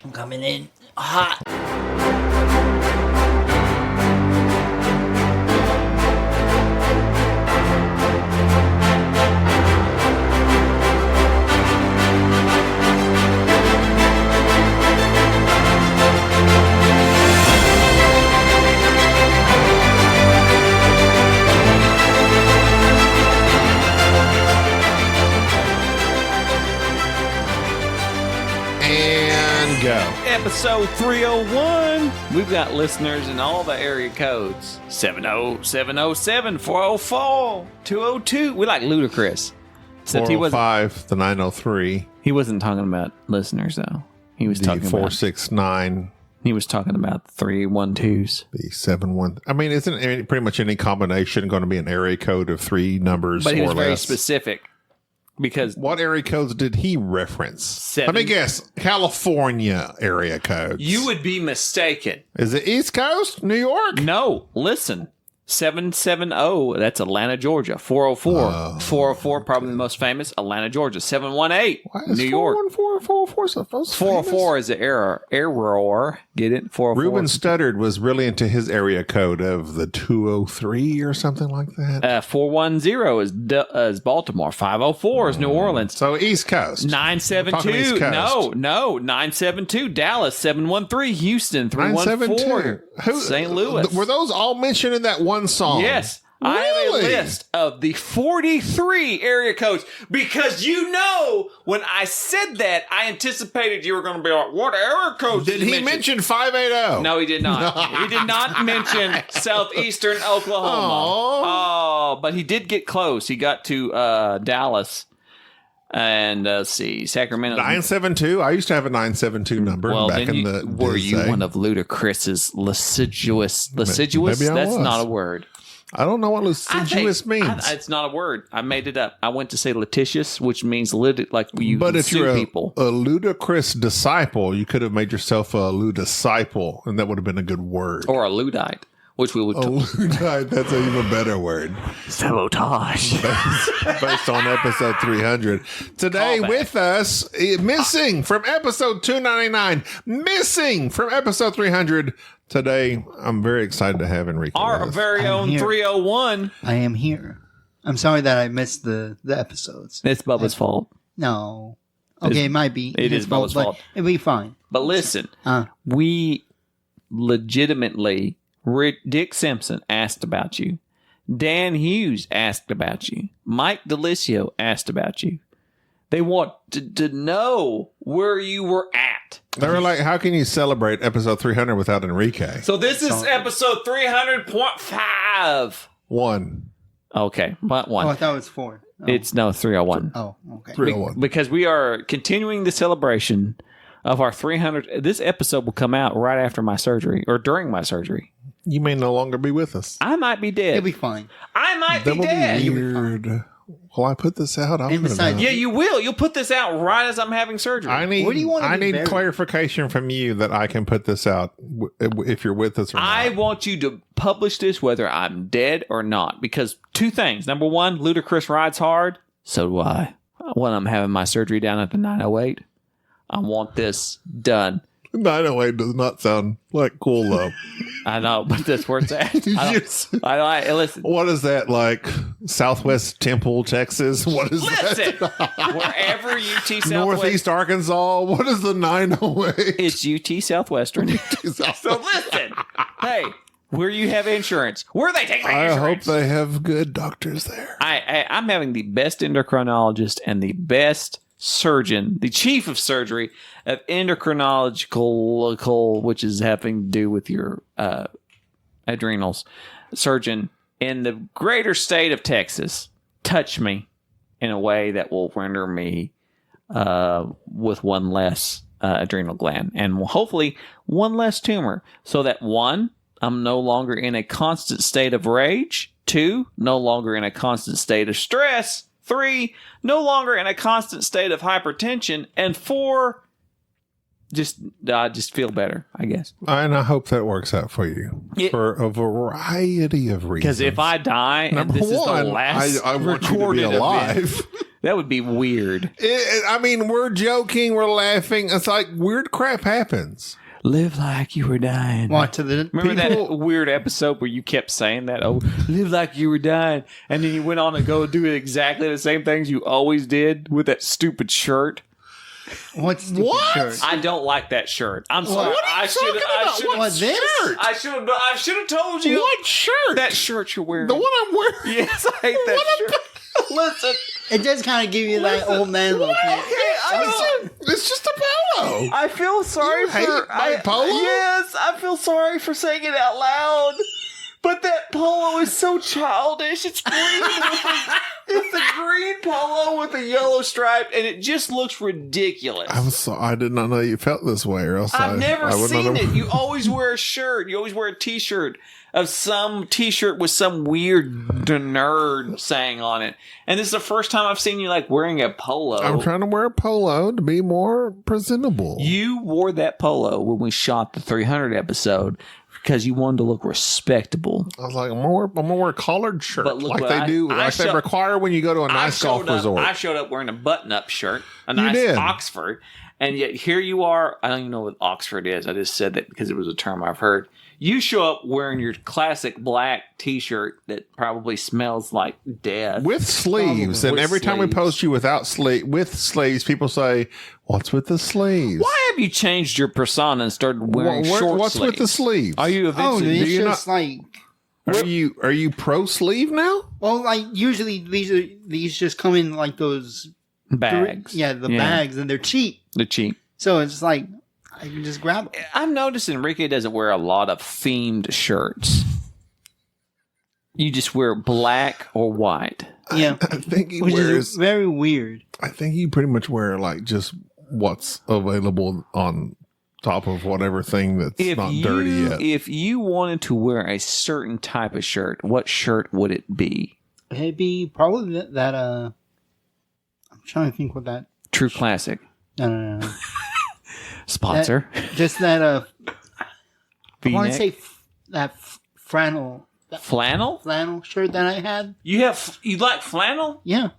I'm coming in hot. Go. Episode 301. We've got listeners in all the area codes. 70, 707, 404, 202. We like ludicrous. Except 405, the 903. He wasn't talking about listeners, though. He was talking 469. He was talking about the 312s. The 71. I mean, isn't pretty much any combination going to be an area code of three numbers But he was or very less? Specific. Because what area codes did he reference? Let me 7. guess. California area codes. You would be mistaken. Is it East Coast? New York? No, listen. 770, that's Atlanta, Georgia. 404. 404, probably the most famous, Atlanta, Georgia. 718, Why is New York. 404 so famous? 404 is the error. Get it? 404. Ruben Studdard was really into his area code of the 203 or something like that. 410 is Baltimore. 504 is New Orleans. So East Coast. 972. East Coast. No. 972 Dallas. 713 Houston. 314 St. Louis. Were those all mentioned in that one song? Yes. I have a Really? list of the 43 area codes because when I said that, I anticipated you were going to be like, what area codes Did he mention 580? No, he did not. He did not mention southeastern Oklahoma. Oh, but he did get close. He got to Dallas and let's see, Sacramento. 972. I used to have a 972 number back in the were you day. one of Ludacris's lascivious? Maybe I That's was. not a word. I don't know what lascivious means. It's not a word. I made it up. I went to say litigious, which means like you but if sue you're people. a ludicrous disciple, you could have made yourself a ludisciple, and that would have been a good word. Or a Luddite, which we would Ludite, that's an even better word. sabotage. Based on episode 300. Today Callback. with us, missing from episode 299, missing from episode 300. Today, I'm very excited to have Enrique. Our with us. very own here. 301. I am here. I'm sorry that I missed the episodes. It's Bubba's fault. No. Okay, it might be. It his is Bubba's but fault. It'll be fine. But listen, Uh, we legitimately, Dick Simpson asked about you. Dan Hughes asked about you. Mike Delicio asked about you. They want to know where you were at. They were like, how can you celebrate episode 300 without Enrique? So this is episode 300.5. One. Okay, but oh, I one. thought it was 4. Oh. It's 301. Oh, okay. 301. Because we are continuing the celebration of our 300. This episode will come out right after my surgery or during my surgery. You may no longer be with us. I might be dead. It'll be fine. I might That be will dead. be weird. Will I put this out? I'm And gonna besides- know. Yeah, you will. You'll put this out right as I'm having surgery. I need. Where do you want to I be need buried? clarification from you that I can put this out if you're with us or I not. want you to publish this whether I'm dead or not. Because two things. Number one, Ludacris rides hard. So do I. When I'm having my surgery down at the 908, I want this done. 908 does not sound like cool though. I know, but that's where it's at. Listen. What is that like? Southwest Temple, Texas? What is Listen, that? wherever UT Southwest, Northeast Arkansas? What is the 908? it's UT Southwestern. So listen, hey, where you have insurance, where they take my I hope insurance. they have good doctors there. I'm having the best endocrinologist and the best surgeon, the chief of surgery of endocrinological, which is having to do with your adrenals, surgeon in the greater state of Texas. Touch me in a way that will render me with one less adrenal gland and hopefully one less tumor, so that one, I'm no longer in a constant state of rage. 2, no longer in a constant state of stress. 3, no longer in a constant state of hypertension. And 4, I just feel better, I guess. And I hope that works out for you for a variety of reasons. Because if I die and this is the last I want you to be recorded alive. event, that would be weird. I mean, we're joking, we're laughing. It's like weird crap happens. Live like you were dying. What to the Remember that weird episode where you kept saying that? Oh, live like you were dying. And then you went on to go do exactly the same things you always did with that stupid shirt. What stupid shirt? I don't like that shirt. I'm sorry. What are you talking about? What shirt? I should have told you. What shirt? That shirt you're wearing. The one I'm wearing. Yes, I hate that shirt. Listen. It does kind of give you that old man look. It's just a polo. I feel sorry You hate my polo? Yes, I feel sorry for saying it out loud. But that polo is so childish. It's green. It's a green polo with a yellow stripe, and it just looks ridiculous. I'm sorry. I did not know you felt this way, or else I've never I would seen not have... it. You always wear a shirt. You always wear a T-shirt of some T-shirt with some weird nerd saying on it. And this is the first time I've seen you like wearing a polo. I'm trying to wear a polo to be more presentable. You wore that polo when we shot the 300 episode because you wanted to look respectable. I was like, I'm gonna wear a collared shirt But look like what they do, like they require when you go to a nice golf resort. I showed up wearing a button-up shirt, a nice did. Oxford, and yet here you are. I don't even know what Oxford is. I just said that because it was a term I've heard. You show up wearing your classic black T-shirt that probably smells like death. With sleeves, and With every time we sleeves. post you with sleeves, people say, "What's with the sleeves? Why have you changed your persona and started wearing short What's sleeves? with the sleeves? Are you Oh, eventually? it's you just like Are you pro sleeve now? well, like usually these just come in like those bags? Yeah, the bags, and they're cheap. They're cheap. So it's like I can just grab them. I've noticed Enrique doesn't wear a lot of themed shirts. You just wear black or white. Yeah, I think he which wears. is very weird. I think he pretty much wear like just what's available on top of whatever thing that's not dirty yet. If you wanted to wear a certain type of shirt, what shirt would it be? It'd be probably that. I'm trying to think what that. True classic. No. Sponsor. Just that. I want V-neck? to say that flannel. Flannel? Flannel shirt that I had. You like flannel? Yeah.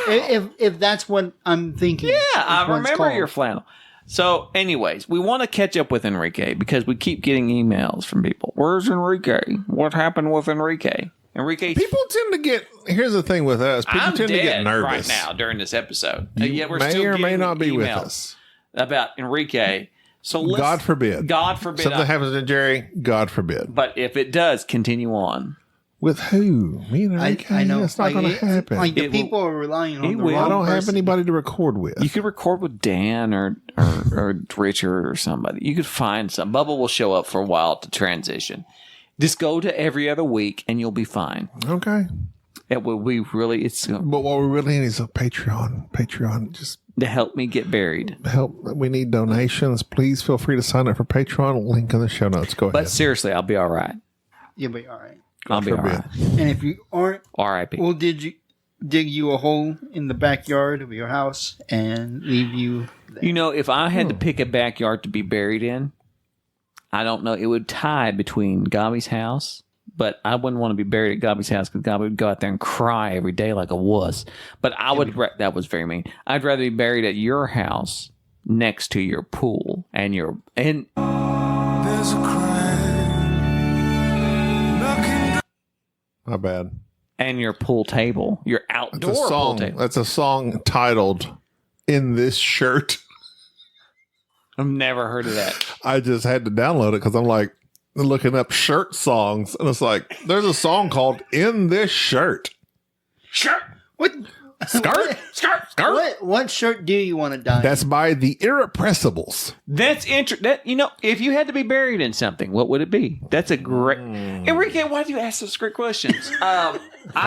if that's what I'm thinking. Yeah, is I what it's remember called. your flannel. So, anyways, we want to catch up with Enrique because we keep getting emails from people. Where's Enrique? What happened with Enrique? Enrique. People tend to get. Here's the thing with us. People I'm tend to get dead nervous right now during this episode. You Yet we're may still or may getting not be with emails us. about Enrique. So let's, God forbid. God forbid. Something happens to Jerry. God forbid. But if it does, continue on. With who? Me and Enrique? I know That's not going to happen. Like the It people are relying on He the will. wrong I don't have person. anybody to record with. You could record with Dan or Richard or somebody. You could find some. Bubba will show up for a while to transition. Just go to every other week and you'll be fine. Okay. It will be really. It's But what we really need is a Patreon. Patreon, just to help me get buried. help. We need donations. Please feel free to sign up for Patreon. Link in the show notes. Go But ahead. seriously, I'll be all right. You'll be all right. I'll be all forbid. right. And if you aren't, R.I.P. we'll dig you a hole in the backyard of your house and leave you there. You know, if I had to pick a backyard to be buried in, I don't know. It would tie between Gaby's house, but I wouldn't want to be buried at Gaby's house because Gaby would go out there and cry every day like a wuss. But I would. That was very mean. I'd rather be buried at your house next to your pool and your and. There's a crack knocking. My bad. And your pool table, your outdoor That's a pool song. table. That's a song titled "In This Shirt." I've never heard of that. I just had to download it because I'm like looking up shirt songs, and it's like there's a song called "In This Shirt." Sure. What? Skirt, skirt, skirt. What shirt do you want to dye? That's by the Irrepressibles. That's That if you had to be buried in something, what would it be? That's a great Enrique. Why do you ask those great questions? I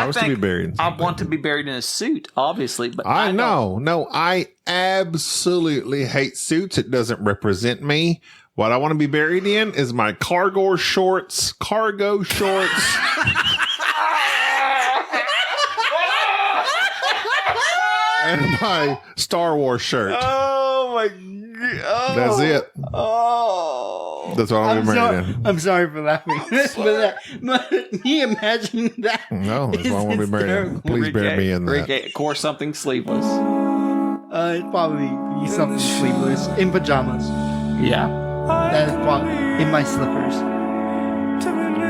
was to be buried in I something. want to be buried in a suit, obviously, but I don't- know. No, I absolutely hate suits. It doesn't represent me. What I want to be buried in is my cargo shorts, and my Star Wars shirt. Oh my That's it. Oh. That's what I'm married in. I'm sorry for laughing. But me imagining that. No, that's why I want to be married in. hysterical. Please bury me in that. Enrique, of course, something sleeveless. It'd probably be something sleeveless in pajamas. Yeah. That is probably in my slippers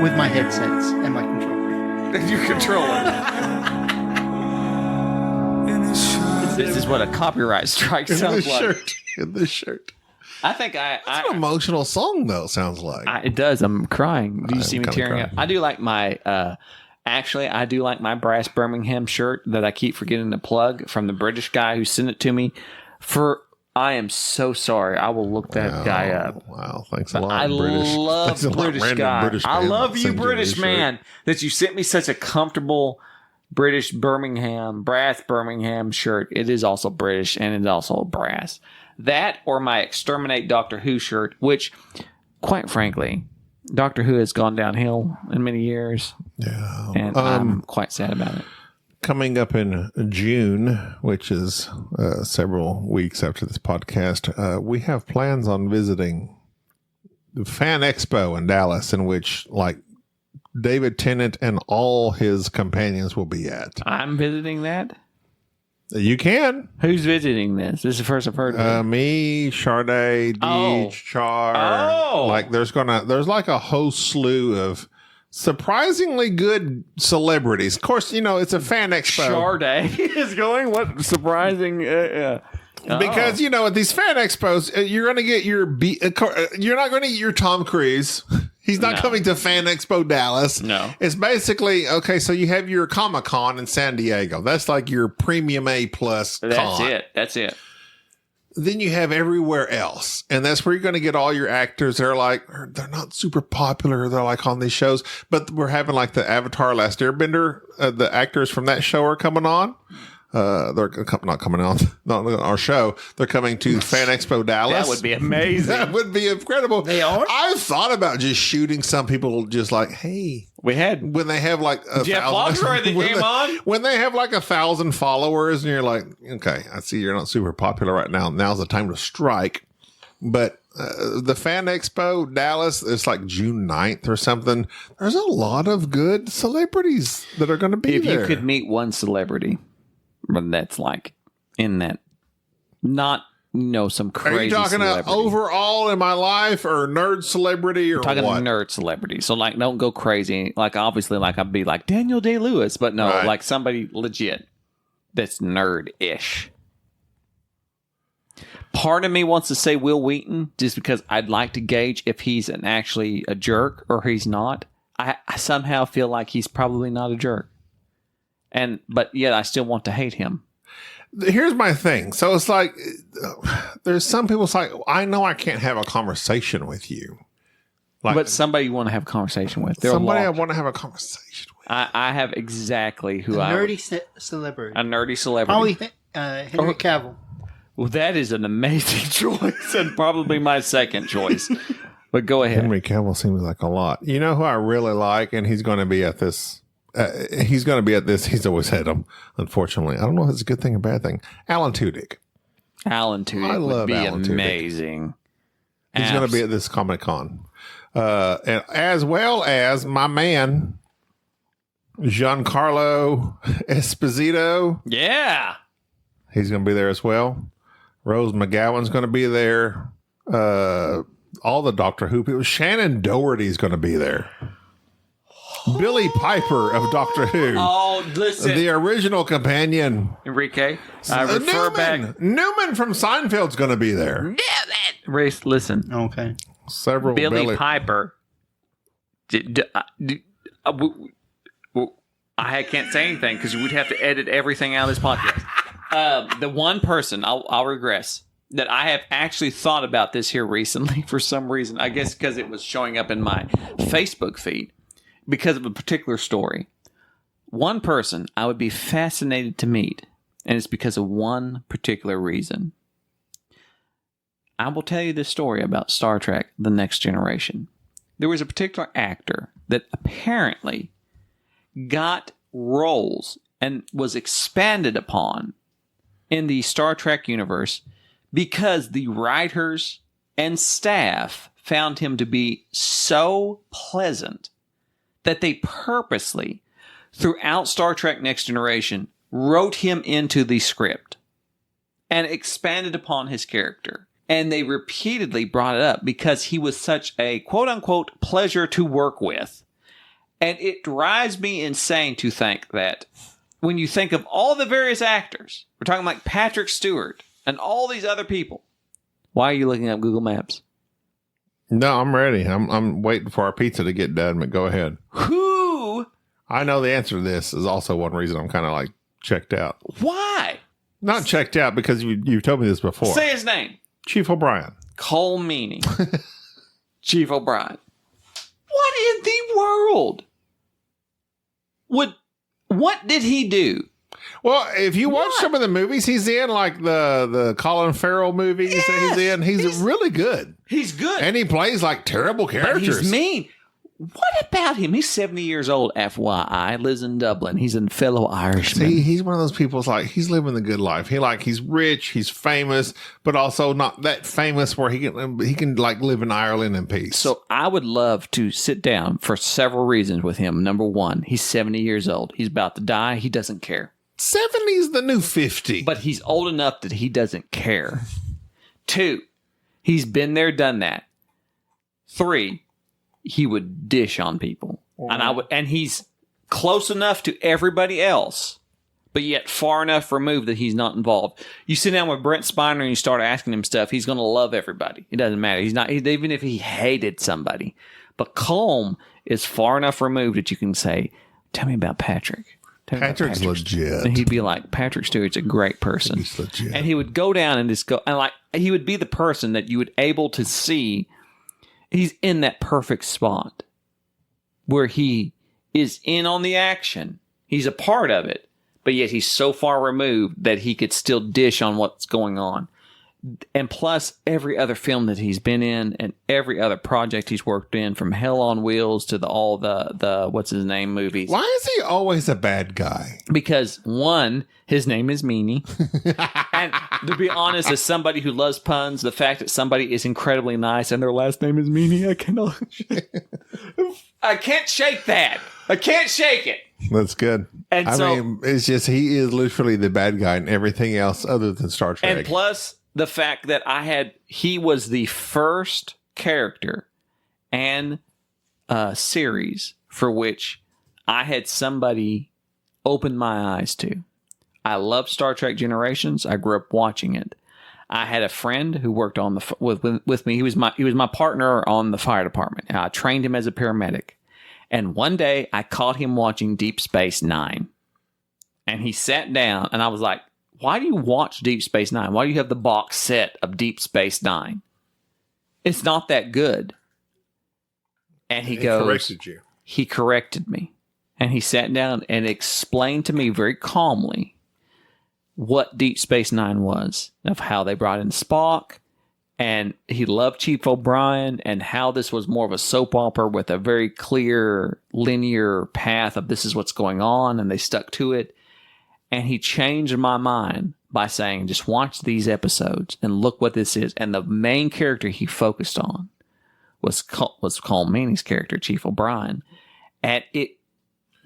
with my headsets and my controller. Your controller. This is what a copyright strike In sounds this like. shirt. In this shirt. I think It's an emotional song, though, it sounds like. it does. I'm crying. Do you see me kinda tearing crying. up? I do like my actually I do like my brass Birmingham shirt that I keep forgetting to plug from the British guy who sent it to me. I am so sorry. I will look that guy up. Wow, thanks a lot. I love Thanks a lot, British random guy. British I man love that you, sends British this man, that you sent me such a comfortable British brass Birmingham shirt. It is also British and it's also brass. That or my Exterminate Doctor Who shirt, which, quite frankly, Doctor Who has gone downhill in many years. Yeah. And I'm quite sad about it. Coming up in June, which is several weeks after this podcast, we have plans on visiting the Fan Expo in Dallas, in which like David Tennant and all his companions will be at. I'm visiting that. You can. Who's visiting this? This is the first I've heard of it. Me, Sade, Deej, Char. Oh. Like there's like a whole slew of surprisingly good celebrities. Of course, it's a Fan Expo. Sade is going. What surprising? Because at these Fan Expos, you're going to get you're not going to get your Tom Cruise. He's not coming to Fan Expo Dallas. No. It's basically, okay, so you have your Comic-Con in San Diego. That's like your premium A plus con. That's it. Then you have everywhere else. And that's where you're going to get all your actors. They're they're not super popular. They're like on these shows. But we're having like the Avatar Last Airbender. The actors from that show are coming on. They're not coming on our show. They're coming to Fan Expo Dallas. That would be amazing. That would be incredible. They are? I've thought about just shooting some people just like, hey. We had When they have like a Jeff thousand, Lovejoy that came on. When they have like 1,000 followers and you're like, okay, I see you're not super popular right now. Now's the time to strike. But the Fan Expo Dallas, it's like June 9th or something. There's a lot of good celebrities that are going to be there. If you could meet one celebrity, but that's like in that, not some crazy. Are you talking celebrity. overall in my life or nerd celebrity or Talking what? nerd celebrity. So like, don't go crazy. Like obviously, like I'd be like Daniel Day-Lewis, but no, Right. like somebody legit that's nerd-ish. Part of me wants to say Will Wheaton just because I'd like to gauge if he's actually a jerk or he's not. I somehow feel like he's probably not a jerk. But yet I still want to hate him. Here's my thing. So it's like, there's some people. It's like, I know I can't have a conversation with you. Like, But somebody you want to have a conversation with. They're somebody I lost. want to have a conversation with. I have exactly who A I nerdy celebrity. a nerdy celebrity. Probably Henry Cavill. Well, that is an amazing choice and probably my second choice. But go ahead. Henry Cavill seems like a lot. You know who I really like, and he's going to be at this. He's always had them, unfortunately. I don't know if it's a good thing or bad thing. Alan Tudyk. Alan Tudyk I love would be Alan Tudyk. Amazing. He's going to be at this Comic-Con. And as well as my man, Giancarlo Esposito. Yeah. He's going to be there as well. Rose McGowan's going to be there. All the Doctor Who people. Shannon Doherty's going to be there. Billy Piper of Doctor Who. Oh, listen. The original companion. Enrique, I refer back. Newman from Seinfeld's going to be there. Race, listen. Okay. Several Billy Piper. I can't say anything because we'd have to edit everything out of this podcast. The one person, I'll regress, that I have actually thought about this here recently for some reason. I guess because it was showing up in my Facebook feed because of a particular story. One person I would be fascinated to meet, and it's because of one particular reason. I will tell you this story about Star Trek: The Next Generation. There was a particular actor that apparently got roles and was expanded upon in the Star Trek universe because the writers and staff found him to be so pleasant that they purposely, throughout Star Trek Next Generation, wrote him into the script and expanded upon his character. And they repeatedly brought it up because he was such a quote-unquote pleasure to work with. And it drives me insane to think that when you think of all the various actors, we're talking like Patrick Stewart and all these other people. Why are you looking up Google Maps? No, I'm ready. I'm waiting for our pizza to get done, but go ahead. Who? I know the answer to this is also one reason I'm kind of like checked out. Why? Not checked out because you've told me this before. Say his name. Chief O'Brien. Colm Meaney. Chief O'Brien. What in the world? What did he do? Well, if you watch some of the movies he's in, like the Colin Farrell movies that he's in, he's really good. He's good. And he plays like terrible characters. But he's mean. What about him? He's 70 years old, FYI. Lives in Dublin. He's a fellow Irishman. See, he's one of those people. It's like he's living the good life. He's rich, he's famous, but also not that famous where he can like live in Ireland in peace. So I would love to sit down for several reasons with him. Number one, he's 70 years old. He's about to die. He doesn't care. 70's the new 50. But he's old enough that he doesn't care. 2, he's been there, done that. 3, he would dish on people. And he's close enough to everybody else, but yet far enough removed that he's not involved. You sit down with Brent Spiner and you start asking him stuff, he's going to love everybody. It doesn't matter. Even if he hated somebody. But Colm is far enough removed that you can say, tell me about Patrick. Patrick's legit. And he'd be like, Patrick Stewart's a great person. He's legit. And he would go down and just go, and like, he would be the person that you would able to see. He's in that perfect spot where he is in on the action. He's a part of it, but yet he's so far removed that he could still dish on what's going on. And plus every other film that he's been in and every other project he's worked in, from Hell on Wheels to all the what's his name movies. Why is he always a bad guy? Because one, his name is Meanie. And to be honest, as somebody who loves puns, the fact that somebody is incredibly nice and their last name is Meanie, I can't shake that. I can't shake it. That's good. And I mean, it's just he is literally the bad guy in everything else other than Star Trek. And plus the fact that he was the first character and series for which I had somebody open my eyes to. I love Star Trek Generations. I grew up watching it. I had a friend who worked on with me. He was my partner on the fire department. I trained him as a paramedic. And one day I caught him watching Deep Space Nine. And he sat down and I was like, why do you watch Deep Space Nine? Why do you have the box set of Deep Space Nine? It's not that good. And he goes, corrected you. He corrected me. And he sat down and explained to me very calmly what Deep Space Nine was, of how they brought in Spock, and he loved Chief O'Brien, and how this was more of a soap opera with a very clear linear path of this is what's going on, and they stuck to it. And he changed my mind by saying, just watch these episodes and look what this is. And the main character he focused on was Colm Meaney's character, Chief O'Brien. And it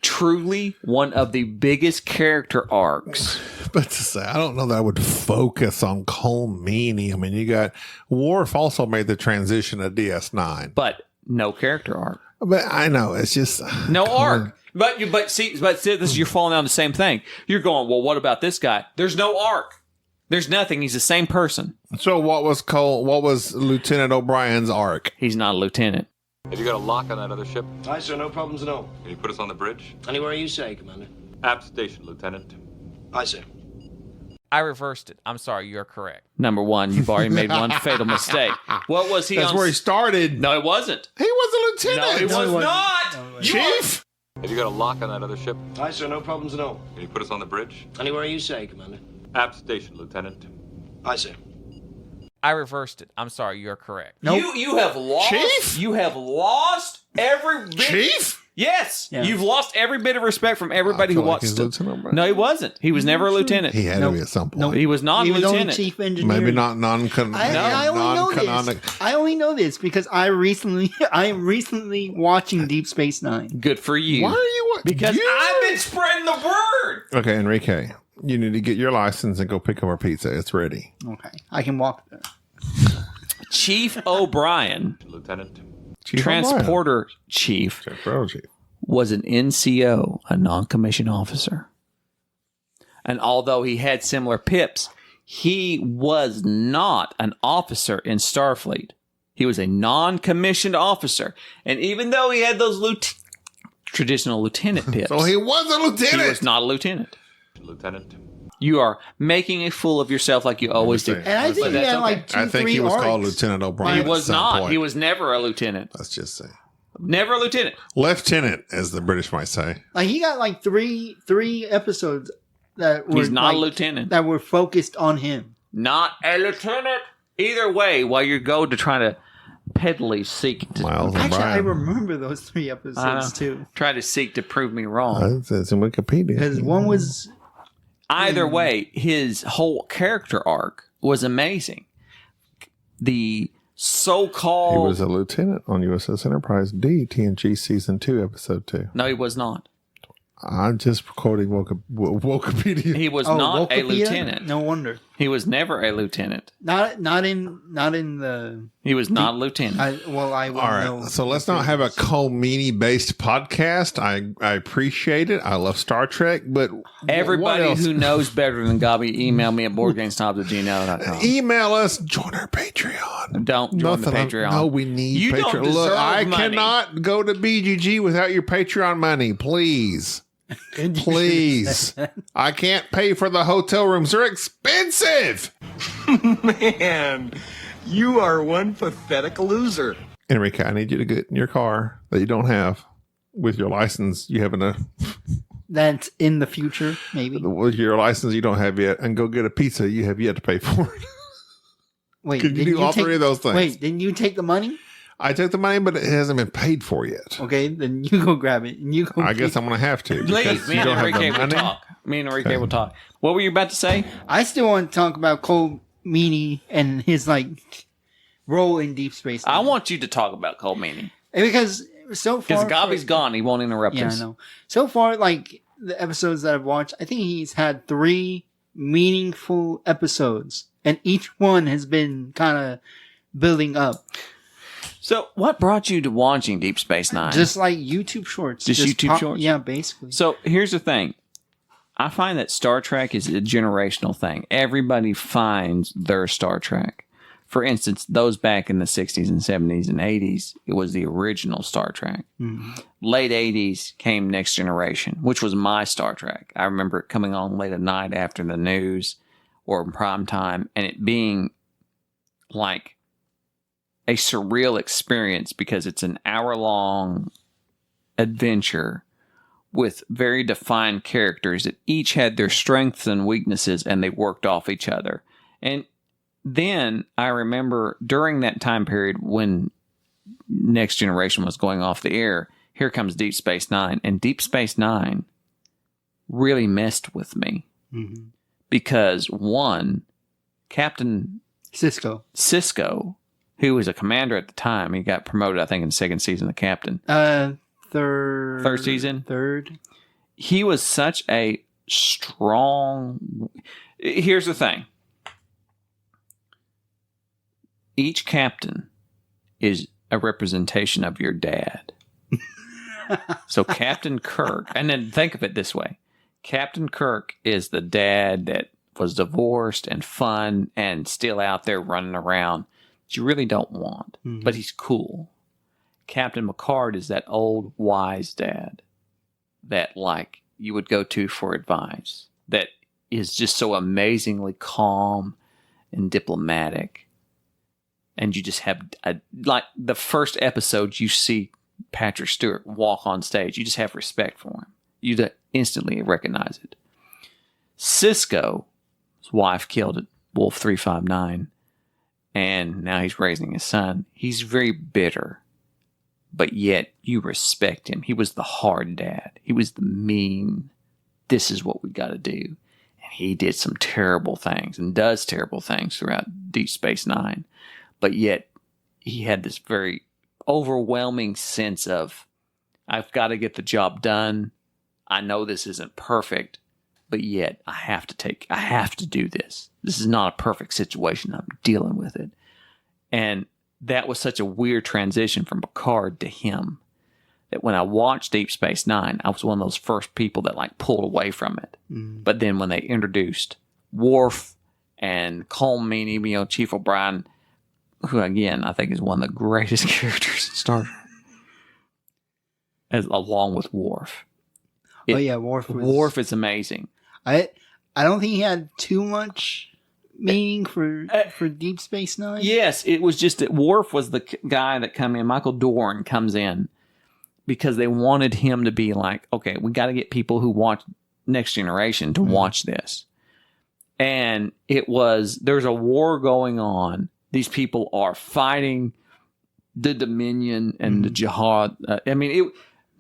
truly one of the biggest character arcs. But to say, I don't know that I would focus on Colm Meaney. I mean, you got Worf also made the transition to DS9, but no character arc. But I know it's just no arc. But see, this you're falling down the same thing. You're going, well, what about this guy? There's no arc. There's nothing. He's the same person. So what was Lieutenant O'Brien's arc? He's not a lieutenant. Have you got a lock on that other ship? Aye, sir, no problems at all. Can you put us on the bridge? Anywhere you say, Commander. App station, Lieutenant. Aye, sir. I reversed it. I'm sorry, you're correct. Number one, you've already made one fatal mistake. What was he That's on? where he started. No, it wasn't. He was a lieutenant. No, it was not. Chief? Have you got a lock on that other ship? Aye, sir, no problems at all. Can you put us on the bridge? Anywhere you say, Commander. App station, Lieutenant. Aye, sir. I reversed it. I'm sorry. You're correct. Nope. You have lost. Chief? You have lost every bit. Chief? Yes. Yeah. You've lost every bit of respect from everybody I who feel like watched he's it. Lieutenant Brown. No, he wasn't. He was never a lieutenant. He had Nope. to be at some point. Nope. He was not He was only lieutenant. chief engineer. Maybe not I only know this. I only know this because I am recently watching Deep Space Nine. Good for you. Why are you? Because I've been spreading the word. Okay, Enrique, you need to get your license and go pick up our pizza. It's ready. Okay, I can walk there. Chief O'Brien, Lieutenant. Chief transporter chief, O'Brien. Chief. was an NCO, a non-commissioned officer. And although he had similar pips, he was not an officer in Starfleet. He was a non-commissioned officer. And even though he had those traditional lieutenant pips, So he was a lieutenant. he was not a lieutenant. Lieutenant. You are making a fool of yourself like you always do. Understand. And I think he that's had okay. like two, I think three he was arcs. called Lieutenant O'Brien. He at was some not. point. He was never a lieutenant. Let's just say. Never a lieutenant. Lieutenant, as the British might say. Like he got like three episodes that were He's not like, a lieutenant. that were focused on him. Not a lieutenant. Either way, while you go to try to peddly seek to Miles Actually, I O'Brien. remember those 3 episodes too. try to seek to prove me wrong. It's in Wikipedia. Because one was Either way, his whole character arc was amazing. The He so-called was a lieutenant on USS Enterprise D, TNG Season 2, Episode 2. no, he was not. I'm just quoting Wikipedia. He was not a Wikipedia? lieutenant. No wonder. He was never a lieutenant. Not in the. He was not a lieutenant. I won't All right, know. so let's not have a Colm Meaney-based podcast. I appreciate it. I love Star Trek, but what Everybody else? who knows better than Gaby, email me at boardgamesnobs@gmail.com. Email us, join our Patreon. Don't join the Patreon. No, we need You Patreon. don't Look, deserve I money. cannot go to BGG without your Patreon money. Please. Please. I can't pay for the hotel rooms. They're expensive. Man, you are one pathetic loser. Enrique, I need you to get in your car that you don't have with your license you have That's in the future, maybe. with your license you don't have yet, and go get a pizza you have yet to pay for. Wait, Could you didn't do all take- three of those things? Wait, didn't you take the money? I took the money, but it hasn't been paid for yet. Okay, then you go grab it and you go. I guess I'm going to have to. Please, because me you and don't have the Enrique will money. talk. Me and Enrique will talk. What were you about to say? I still want to talk about Colm Meaney and his like role in Deep Space Nine. I want you to talk about Colm Meaney. because so far Because Gaby's gone. He won't interrupt Yeah, I us. know. So far, like the episodes that I've watched, I think he's had 3 meaningful episodes, and each one has been kind of building up, So, what brought you to watching Deep Space Nine? just like YouTube Shorts. Just YouTube Shorts? Yeah, basically. So here's the thing. I find that Star Trek is a generational thing. Everybody finds their Star Trek. For instance, those back in the 60s and 70s and 80s, it was the original Star Trek. Late 80s came Next Generation, which was my Star Trek. I remember it coming on late at night after the news or in prime time, and it being like a surreal experience because it's an hour-long adventure with very defined characters that each had their strengths and weaknesses, and they worked off each other. And then I remember during that time period when Next Generation was going off the air, here comes Deep Space Nine. And Deep Space Nine really messed with me because, one, Captain Cisco, who was a commander at the time, he got promoted, I think, in the second season of captain. third season? third. He was such a strong... Here's the thing. Each captain is a representation of your dad. So Captain Kirk, and then think of it this way. Captain Kirk is the dad that was divorced and fun and still out there running around that you really don't want, but he's cool. Captain Picard is that old wise dad that like you would go to for advice, that is just so amazingly calm and diplomatic. And you just have like the first episode you see Patrick Stewart walk on stage, you just have respect for him. You instantly recognize it. Cisco, his wife killed at Wolf 359, and now he's raising his son. He's very bitter, but yet you respect him. He was the hard dad. He was the mean, this is what we got to do. And he did some terrible things and does terrible things throughout Deep Space Nine. But yet he had this very overwhelming sense of, I've got to get the job done. I know this isn't perfect, but yet I have to do this. This is not a perfect situation. I'm dealing with it. And that was such a weird transition from Picard to him that when I watched Deep Space Nine, I was one of those first people that like pulled away from it. But then when they introduced Worf and Colm Meaney00, Chief O'Brien, who again I think is one of the greatest characters in Star Trek, along with Worf. Worf is amazing. I don't think he had too much meaning for Deep Space Nine. Yes, it was just that Worf was the guy that come in. Michael Dorn comes in because they wanted him to be like, okay, we got to get people who watch Next Generation to watch this. And there's a war going on. These people are fighting the Dominion and the Jihad.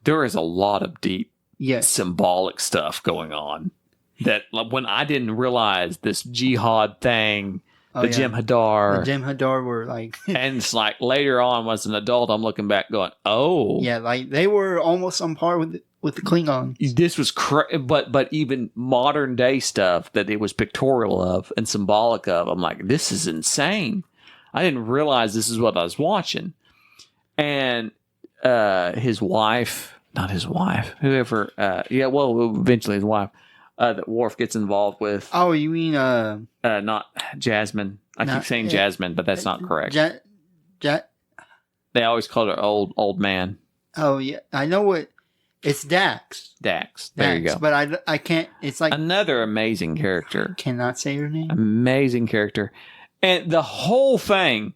There is a lot of deep symbolic stuff going on that when I didn't realize this Jihad thing, Jem'Hadar. The Jem'Hadar were like... and it's like later on as an adult, I'm looking back going, oh. Yeah, like they were almost on par with the Klingons. This was but even modern day stuff that it was pictorial of and symbolic of, I'm like, this is insane. I didn't realize this is what I was watching. And his wife, not his wife, whoever, eventually his wife, that Worf gets involved with. Oh, you mean not Jasmine? I keep saying Jasmine, but that's not correct. They always called her old man. Oh yeah, I know what. It's Dax. Dax. There you go. But I can't. It's like another amazing character. Cannot say her name. Amazing character, and the whole thing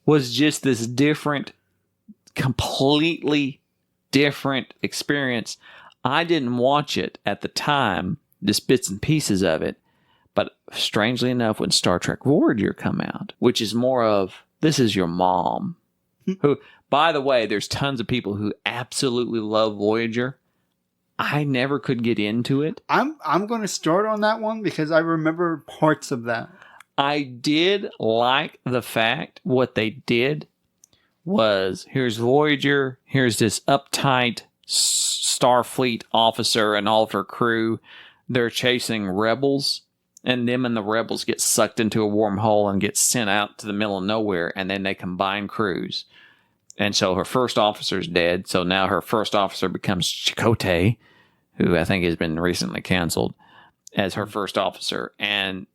was just this different, completely different experience. I didn't watch it at the time. Just bits and pieces of it. But strangely enough, when Star Trek Voyager come out, which is more of, this is your mom. Who, by the way, there's tons of people who absolutely love Voyager. I never could get into it. I'm going to start on that one because I remember parts of that. I did like the fact what they did was, here's Voyager, here's this uptight Starfleet officer and all of her crew. They're chasing rebels, and them and the rebels get sucked into a wormhole and get sent out to the middle of nowhere, and then they combine crews. And so her first officer's dead, so now her first officer becomes Chakotay, who I think has been recently canceled, as her first officer. And,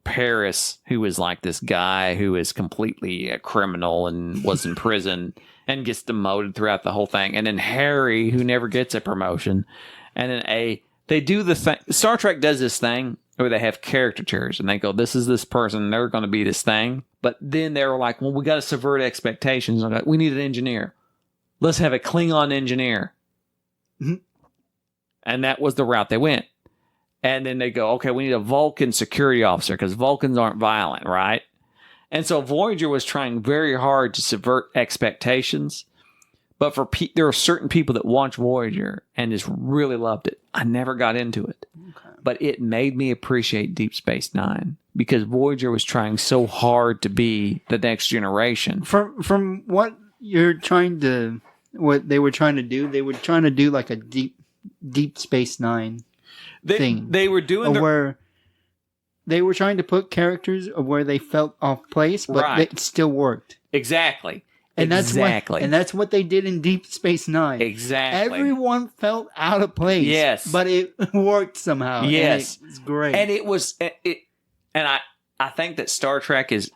Paris, who is like this guy who is completely a criminal and was in prison and gets demoted throughout the whole thing. And then Harry, who never gets a promotion. And then they do the thing. Star Trek does this thing where they have caricatures and they go, this is this person, they're going to be this thing. But then they were like, well, we got to subvert expectations. Like, we need an engineer. Let's have a Klingon engineer. Mm-hmm. And that was the route they went. And then they go, okay, we need a Vulcan security officer because Vulcans aren't violent, right? And so Voyager was trying very hard to subvert expectations. But there are certain people that watch Voyager and just really loved it. I never got into it. Okay. But it made me appreciate Deep Space Nine because Voyager was trying so hard to be the next generation. From what they were trying to do, they were trying to do like a Deep Space Nine thing. They were doing where they were trying to put characters where they felt off place, but it still worked. Exactly. And that's what they did in Deep Space Nine. Exactly. Everyone felt out of place. Yes. But it worked somehow. Yes. It's great. And I think that Star Trek is,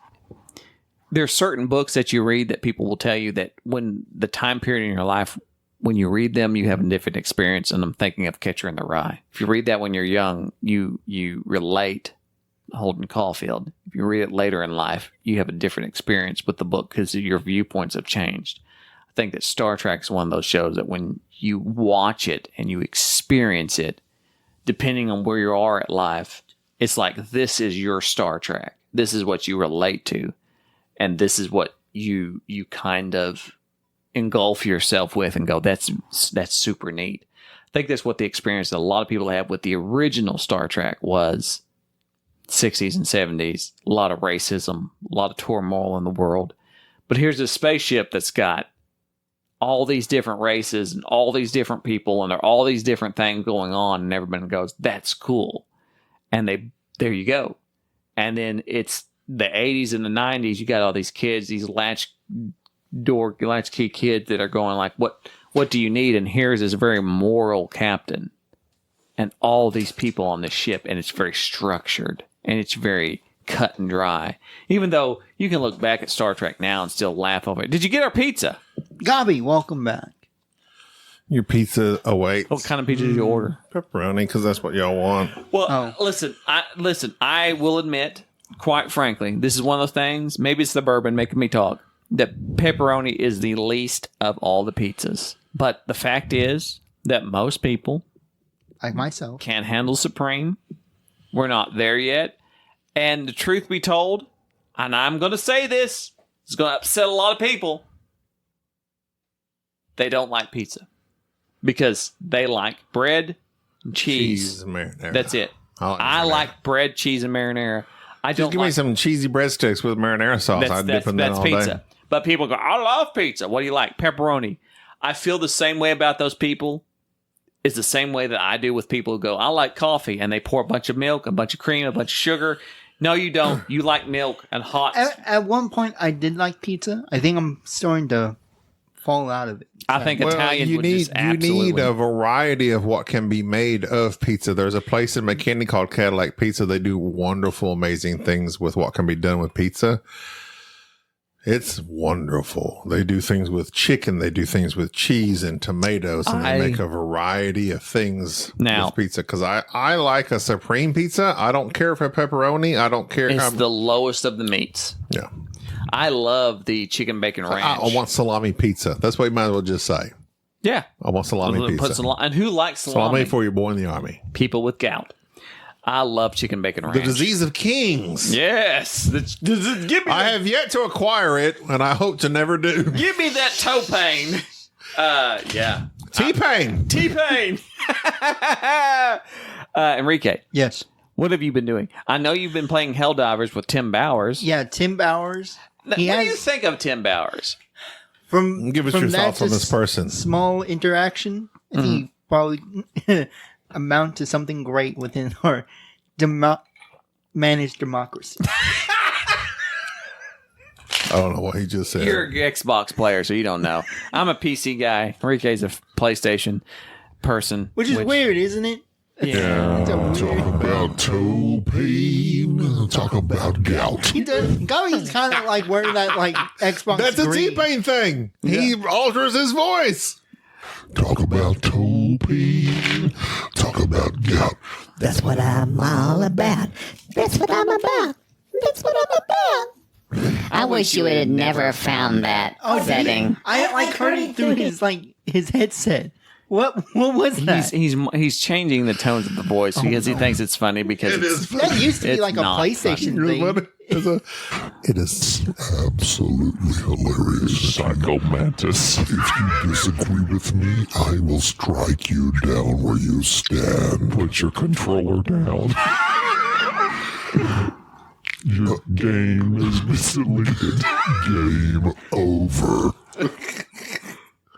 there are certain books that you read that people will tell you that when the time period in your life, when you read them, you have a different experience. And I'm thinking of Catcher in the Rye. If you read that when you're young, you relate Holden Caulfield. If you read it later in life, you have a different experience with the book because your viewpoints have changed. I think that Star Trek is one of those shows that when you watch it and you experience it, depending on where you are at life, it's like this is your Star Trek. This is what you relate to. and this is what you kind of engulf yourself with and go, that's super neat. I think that's what the experience that a lot of people have with the original Star Trek was. 60s and 70s, a lot of racism, a lot of turmoil in the world. But here's a spaceship that's got all these different races and all these different people, and there are all these different things going on, and everybody goes, that's cool. And there you go. And then it's the 80s and the 90s, you got all these kids, these latchkey kids that are going like, what do you need? And here's this very moral captain and all these people on the ship, and it's very structured. And it's very cut and dry. Even though you can look back at Star Trek now and still laugh over it. Did you get our pizza? Gaby, welcome back. Your pizza awaits. What kind of pizza did you order? Pepperoni, because that's what y'all want. Well, listen, I will admit, quite frankly, this is one of those things, maybe it's the bourbon making me talk, that pepperoni is the least of all the pizzas. But the fact is that most people, like myself, can't handle Supreme. We're not there yet. And the truth be told, and I'm going to say this, it's going to upset a lot of people. They don't like pizza because they like bread and cheese. And marinara. That's it. I like bread, cheese, and marinara. Just give me some cheesy breadsticks with marinara sauce. I'd dip in that all pizza. day. But people go, I love pizza. What do you like? Pepperoni. I feel the same way about those people. Is the same way that I do with people who go, I like coffee, and they pour a bunch of milk, a bunch of cream, a bunch of sugar. No, you don't. You like milk and hot. At one point, I did like pizza. I think I'm starting to fall out of it. I think Italian you would just absolutely. You need a variety of what can be made of pizza. There's a place in McKinney called Cadillac Pizza. They do wonderful, amazing things with what can be done with pizza. It's wonderful. They do things with chicken. They do things with cheese and tomatoes, and they make a variety of things with pizza. Because I like a supreme pizza. I don't care for pepperoni. I don't care. It's the lowest of the meats. Yeah. I love the chicken bacon ranch. I want salami pizza. That's what you might as well just say. Yeah. I want salami pizza. And who likes salami? Salami for your boy in the army. People with gout. I love chicken bacon ranch. The disease of kings. Yes. Give me I have yet to acquire it, and I hope to never do. Give me that toe pain. Yeah. T-Pain. T-Pain. Enrique. Yes. What have you been doing? I know you've been playing Helldivers with Tim Bowers. Yeah, Tim Bowers. What do you think of Tim Bowers? Give us your thoughts on this person. Small interaction. I think he probably amount to something great within our managed democracy. I don't know what he just said. You're an Xbox player, so you don't know. I'm a PC guy. Enrique's a PlayStation person. Which is weird, isn't it? Yeah. Talk about toe pain. Talk about gout. He does. Gaby's kind of like wearing that like Xbox. That's a green. T-Pain thing. Yeah. He alters his voice. Talk about toe pain. Talk about gout. That's what I'm all about. That's what I'm about. That's what I'm about. I wish you had never found that setting. I heard it through his headset. What was that? He's changing the tones of the voice because he thinks it's funny because that used to be like a PlayStation thing. It is absolutely hilarious. Psycho Mantis. If you disagree with me, I will strike you down where you stand. Put your controller down. Your game has been deleted. Game over.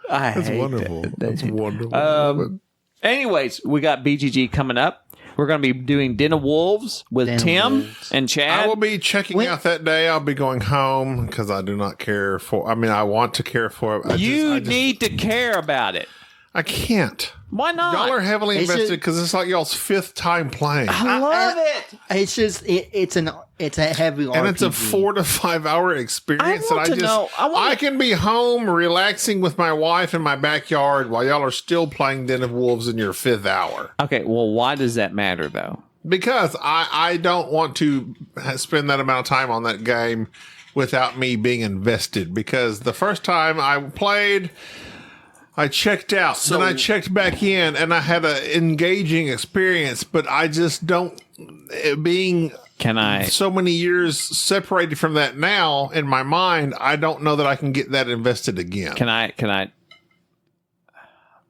That's wonderful. That's wonderful. Anyways, we got BGG coming up. We're going to be doing Den of Wolves with Tim and Chad. I will be checking out that day. I'll be going home because I do not care for. I mean, I want to care for it. You need to care about it. I can't. Why not? Y'all are heavily invested because it's like y'all's fifth time playing. I love it. It's just it's a heavy RPG. And it's a 4 to 5 hour experience. I can be home relaxing with my wife in my backyard while y'all are still playing Den of Wolves in your 5th hour. Okay, well, why does that matter though? Because I don't want to spend that amount of time on that game without me being invested. Because the first time I played, I checked out, then I checked back in, and I had an engaging experience, but I just don't, being Can I? So many years separated from that now, in my mind, I don't know that I can get that invested again. Can I?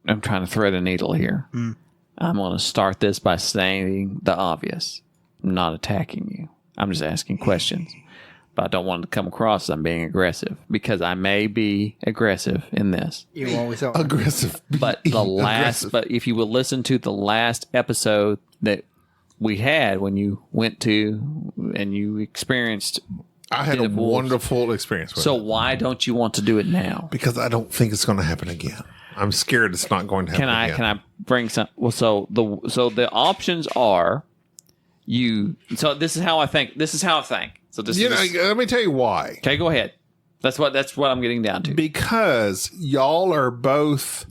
I'm trying to thread a needle here. I'm going to start this by saying the obvious. I'm not attacking you. I'm just asking questions. But I don't want it to come across as I'm being aggressive, because I may be aggressive in this. You always are. Aggressive. But but if you will listen to the last episode that we had when you went to and you experienced, I had a wonderful experience with it. so why don't you want to do it now? Because I don't think it's going to happen again. I'm scared it's not going to happen again. Can I bring some? Well, so the options are you. So this is how I think. So this is. Let me tell you why. Okay, go ahead. That's what I'm getting down to. Because y'all are both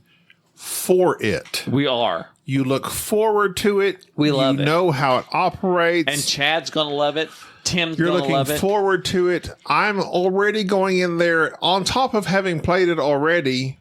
for it. We are. You look forward to it. We love it. You know how it operates. And Chad's gonna love it. Tim's You're gonna looking love it. forward to it. I'm already going in there on top of having played it already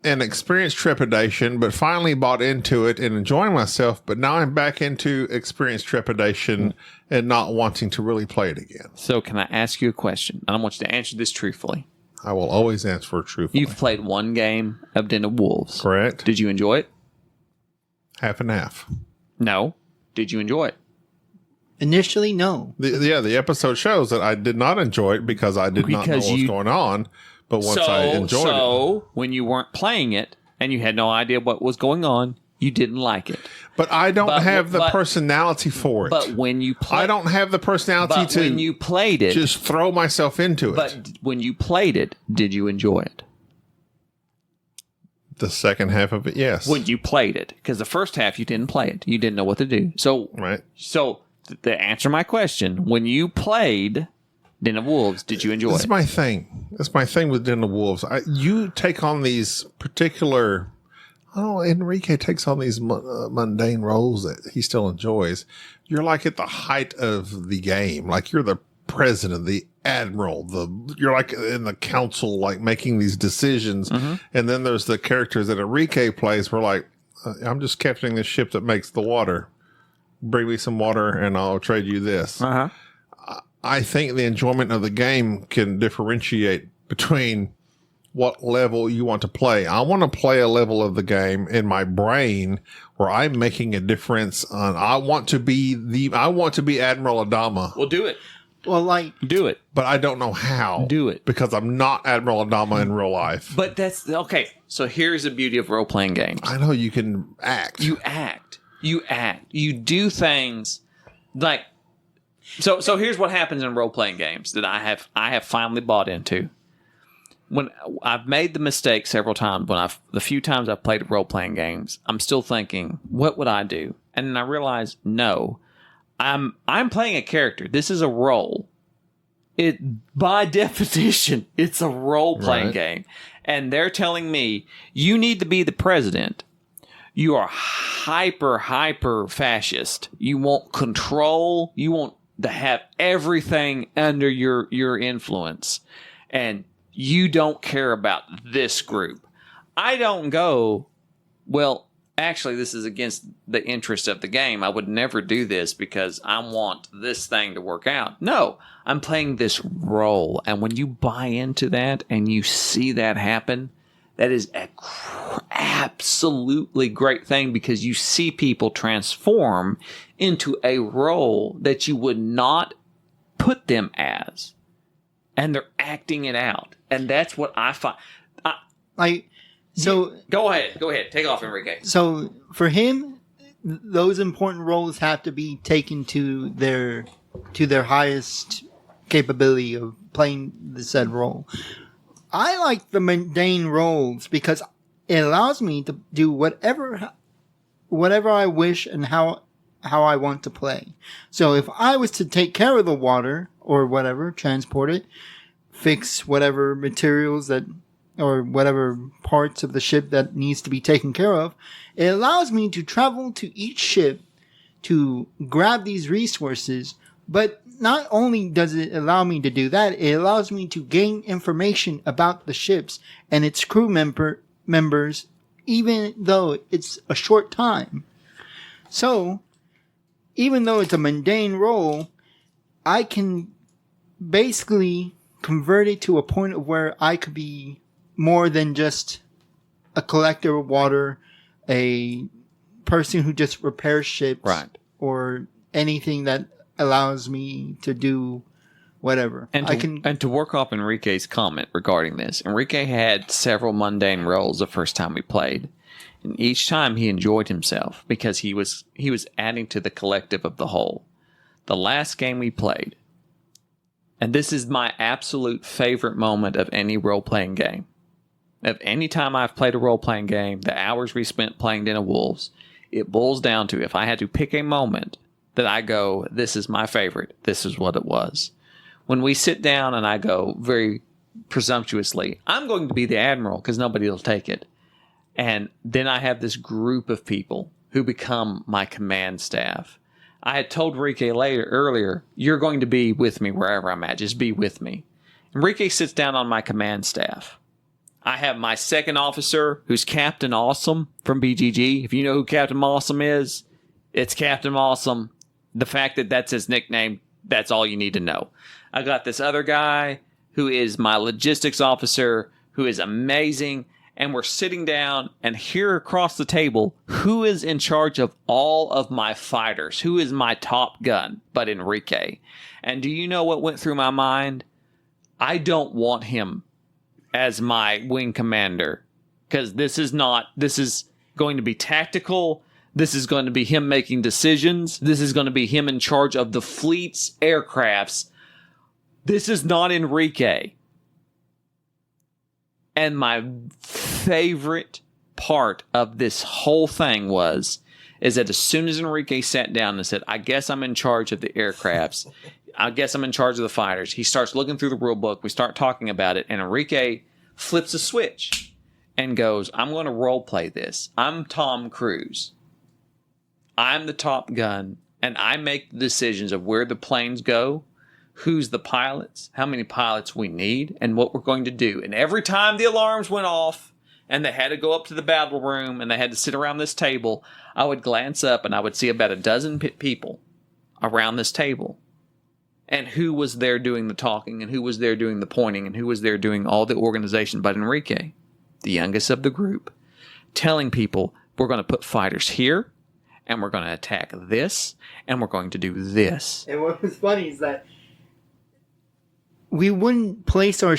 and experienced trepidation, but finally bought into it and enjoying myself. But now I'm back into experienced trepidation and not wanting to really play it again. So can I ask you a question? And I want you to answer this truthfully. I will always answer truthfully. You've played one game of Den of Wolves. Correct. Did you enjoy it? Half and half. No. Did you enjoy it? Initially, no. The episode shows that I did not enjoy it because I did not know what was going on. But once I enjoyed it. So when you weren't playing it and you had no idea what was going on, you didn't like it. But I don't have the personality for it. But when you play, I don't have the personality to when you played it, just throw myself into it. But when you played it, did you enjoy it? The second half of it, yes. When you played it, because the first half you didn't play it, you didn't know what to do. So, right. So to answer my question, when you played Den of Wolves, did you enjoy it? That's my thing. That's my thing with Den of Wolves. You take on these particular. I don't know. Enrique takes on these mundane roles that he still enjoys. You're like at the height of the game. Like you're the president, the admiral, you're like in the council, like making these decisions. Mm-hmm. And then there's the characters that Enrique plays. We're like, I'm just captaining this ship that makes the water. Bring me some water and I'll trade you this. Uh-huh. I think the enjoyment of the game can differentiate between what level you want to play. I want to play a level of the game in my brain where I'm making a difference. I want to be Admiral Adama. Well, do it. Well, do it. But I don't know how. Do it. Because I'm not Admiral Adama in real life. But that's okay. So here's the beauty of role playing games. I know you can act. You act. You do things like. So here's what happens in role playing games that I have finally bought into. When I've made the mistake several times, the few times I've played role playing games, I'm still thinking, what would I do? And then I realize, no, I'm playing a character. This is a role. It by definition, it's a role playing game, and they're telling me you need to be the president. You are hyper fascist. You want control. You want to have everything under your influence, and you don't care about this group. I don't go, well, actually, this is against the interest of the game. I would never do this because I want this thing to work out. No, I'm playing this role. And when you buy into that and you see that happen, that is an absolutely great thing because you see people transform into a role that you would not put them as. And they're acting it out. And that's what I find. Go ahead. Take off, Enrique. So for him, those important roles have to be taken to their highest capability of playing the said role. I like the mundane roles because it allows me to do whatever I wish and how I want to play. So if I was to take care of the water or whatever, transport it, fix whatever materials or whatever parts of the ship that needs to be taken care of, it allows me to travel to each ship to grab these resources. But not only does it allow me to do that, it allows me to gain information about the ships and its crew members, even though it's a short time. So, even though it's a mundane role, I can basically convert it to a point of where I could be more than just a collector of water, a person who just repairs ships, Right. or anything that allows me to do whatever. And to work off Enrique's comment regarding this, Enrique had several mundane roles the first time we played. And each time he enjoyed himself because he was adding to the collective of the whole. The last game we played, and this is my absolute favorite moment of any role-playing game. Of any time I've played a role-playing game, the hours we spent playing Den of Wolves, it boils down to, if I had to pick a moment that I go, this is my favorite, this is what it was. When we sit down and I go very presumptuously, I'm going to be the admiral because nobody will take it. And then I have this group of people who become my command staff. I had told Enrique earlier, you're going to be with me wherever I'm at. Just be with me. Enrique sits down on my command staff. I have my second officer, who's Captain Awesome from BGG. If you know who Captain Awesome is, it's Captain Awesome. The fact that that's his nickname, that's all you need to know. I got this other guy who is my logistics officer, who is amazing. And we're sitting down, and here across the table, who is in charge of all of my fighters? Who is my top gun but Enrique? And do you know what went through my mind? I don't want him as my wing commander, because this is going to be tactical. This is going to be him making decisions. This is going to be him in charge of the fleet's aircrafts. This is not Enrique. And my favorite part of this whole thing is that as soon as Enrique sat down and said, I guess I'm in charge of the aircrafts, I guess I'm in charge of the fighters, he starts looking through the rule book, we start talking about it, and Enrique flips a switch and goes, I'm going to role play this. I'm Tom Cruise. I'm the top gun, and I make the decisions of where the planes go, who's the pilots, how many pilots we need, and what we're going to do. And every time the alarms went off and they had to go up to the battle room and they had to sit around this table, I would glance up and I would see about a dozen people around this table. And who was there doing the talking, and who was there doing the pointing, and who was there doing all the organization but Enrique, the youngest of the group, telling people, we're going to put fighters here, and we're going to attack this, and we're going to do this. And what was funny is that we wouldn't place our...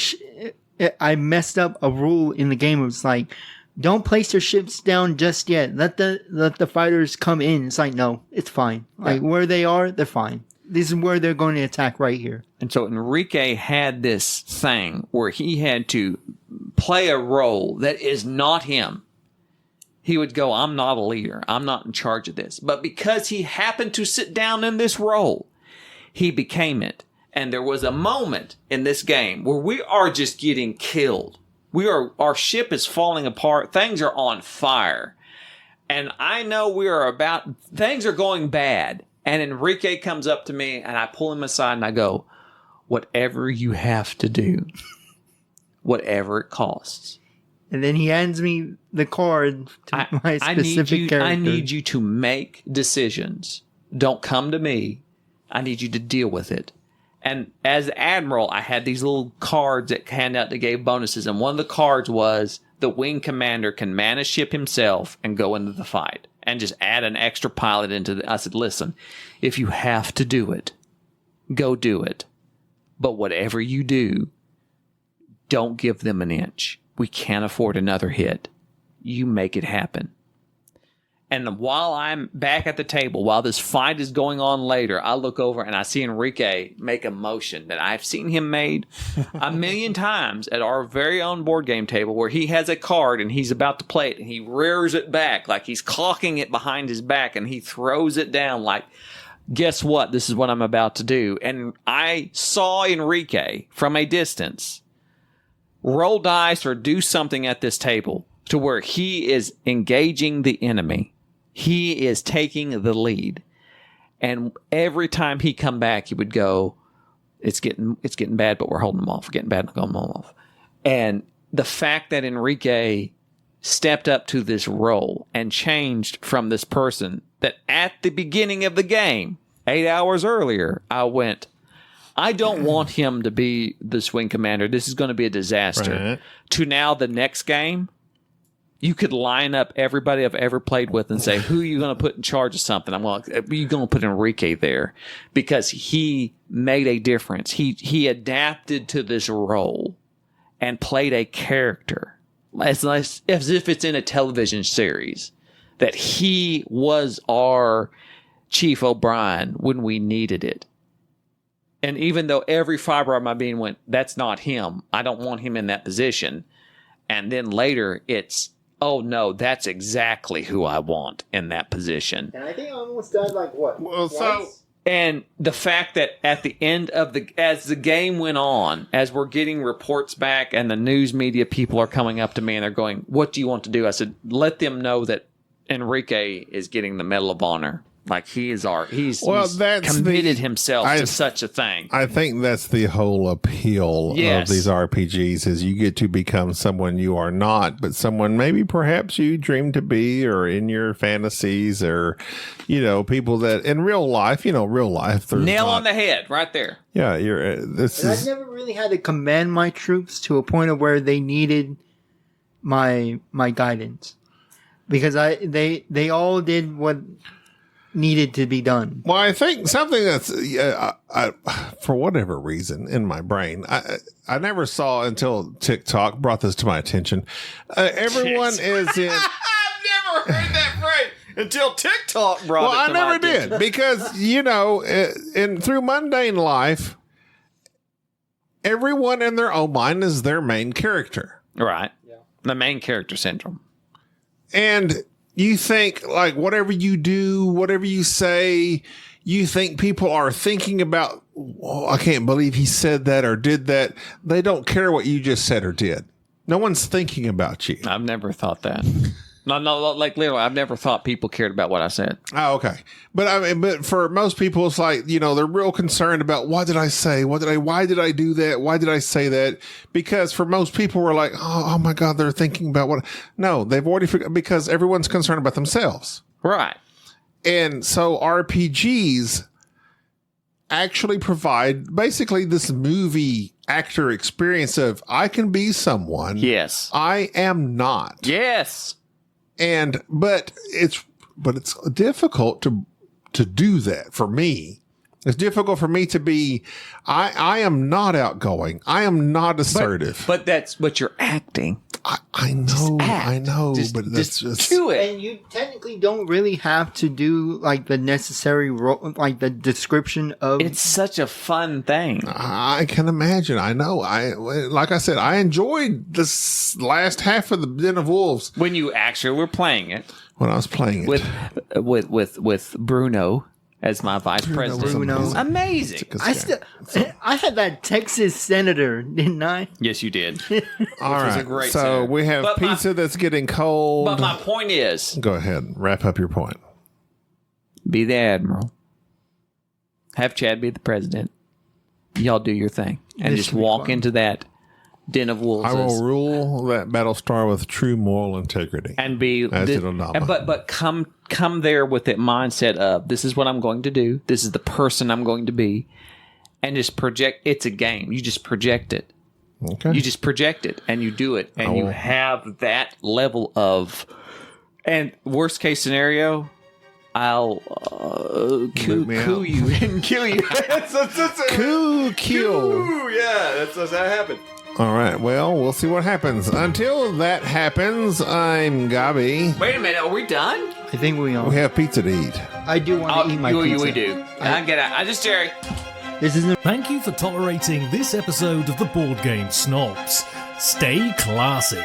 I messed up a rule in the game. It was like, don't place your ships down just yet. Let the fighters come in. It's like, no, it's fine. Like, where they are, they're fine. This is where they're going to attack, right here. And so Enrique had this thing where he had to play a role that is not him. He would go, I'm not a leader. I'm not in charge of this. But because he happened to sit down in this role, he became it. And there was a moment in this game where we are just getting killed. Our ship is falling apart. Things are on fire. And I know things are going bad. And Enrique comes up to me and I pull him aside and I go, whatever you have to do, whatever it costs. And then he hands me the card to my specific character. I need you to make decisions. Don't come to me. I need you to deal with it. And as Admiral, I had these little cards that hand out that gave bonuses. And one of the cards was the wing commander can man a ship himself and go into the fight. And just add an extra pilot into I said, listen, if you have to do it, go do it. But whatever you do, don't give them an inch. We can't afford another hit. You make it happen. And while I'm back at the table, while this fight is going on later, I look over and I see Enrique make a motion that I've seen him made a million times at our very own board game table, where he has a card and he's about to play it and he rears it back like he's cocking it behind his back and he throws it down like, guess what? This is what I'm about to do. And I saw Enrique from a distance roll dice or do something at this table to where he is engaging the enemy. He is taking the lead. And every time he come back, he would go, it's getting bad, but we're holding them off. We're getting bad, but we're holding them off. And the fact that Enrique stepped up to this role and changed from this person that at the beginning of the game, 8 hours earlier, I went, I don't want him to be the swing commander. This is going to be a disaster. Right. To now the next game, you could line up everybody I've ever played with and say, who are you going to put in charge of something? I'm like, you're going to put Enrique there because he made a difference. He adapted to this role and played a character as if it's in a television series, that he was our Chief O'Brien when we needed it. And even though every fiber of my being went, that's not him. I don't want him in that position. And then later it's, oh no, that's exactly who I want in that position. And I think I almost died like what? Well, so Twice? And the fact that at the end of as the game went on, as we're getting reports back and the news media people are coming up to me and they're going, what do you want to do? I said, let them know that Enrique is getting the Medal of Honor. Like he's committed himself to such a thing. I think that's the whole appeal of these RPGs is you get to become someone you are not, but someone maybe perhaps you dream to be, or in your fantasies, or people that in real life, there's nail on the head right there. Yeah, I've never really had to command my troops to a point of where they needed my guidance, because they all did what needed to be done. Well, I think something that's for whatever reason in my brain, I never saw until TikTok brought this to my attention. Everyone is in. I've never heard that phrase until TikTok brought it to I never my attention. did, because through mundane life, everyone in their own mind is their main character, Right. Yeah. The main character syndrome. and you think like whatever you do, whatever you say, you think people are thinking about, oh, I can't believe he said that or did that. They don't care what you just said or did. No one's thinking about you. I've never thought that. No, like literally, I've never thought people cared about what I said. Oh, okay. But for most people, it's like, they're real concerned about what did I say? Why did I do that? Why did I say that? Because for most people, we're like, oh my God, they're thinking about what? No, they've already forgotten, because everyone's concerned about themselves. Right. And so RPGs actually provide basically this movie actor experience of I can be someone. Yes. I am not. Yes. But it's difficult to do that for me. It's difficult for me to be, I am not outgoing. I am not assertive. But that's what you're acting. I know, but that's just do it. And you technically don't really have to do like the necessary role, like the description of. It's such a fun thing. I can imagine. I know. Like I said, I enjoyed this last half of the Den of Wolves When you actually were playing it. when I was playing it. With Bruno as my vice president. Bruno. It's amazing. I had that Texas senator, didn't I? Yes, you did. All right. a great So senator. we have But pizza that's getting cold. But my point is, Go ahead. Wrap up your point. be the admiral. Have Chad be the president. Y'all do your thing. And This just should be walk fun. into that Den of Wolves. I will rule that Battlestar with true moral integrity. And be As it'll not. but come there with that mindset of this is what I'm going to do. This is the person I'm going to be. And just project. It's a game. You just project it. Okay. You just project it and you do it. And you have that level of, and worst case scenario, I'll coup you and kill you. Kill. Yeah, that's how it happened. All right. Well, we'll see what happens. Until that happens, I'm Gaby. Wait a minute, are we done? I think we are. We have pizza to eat. I do want to eat my pizza. We do. I get out. I just Jerry. This isn't. Thank you for tolerating this episode of the Board Game Snobs. Stay classy.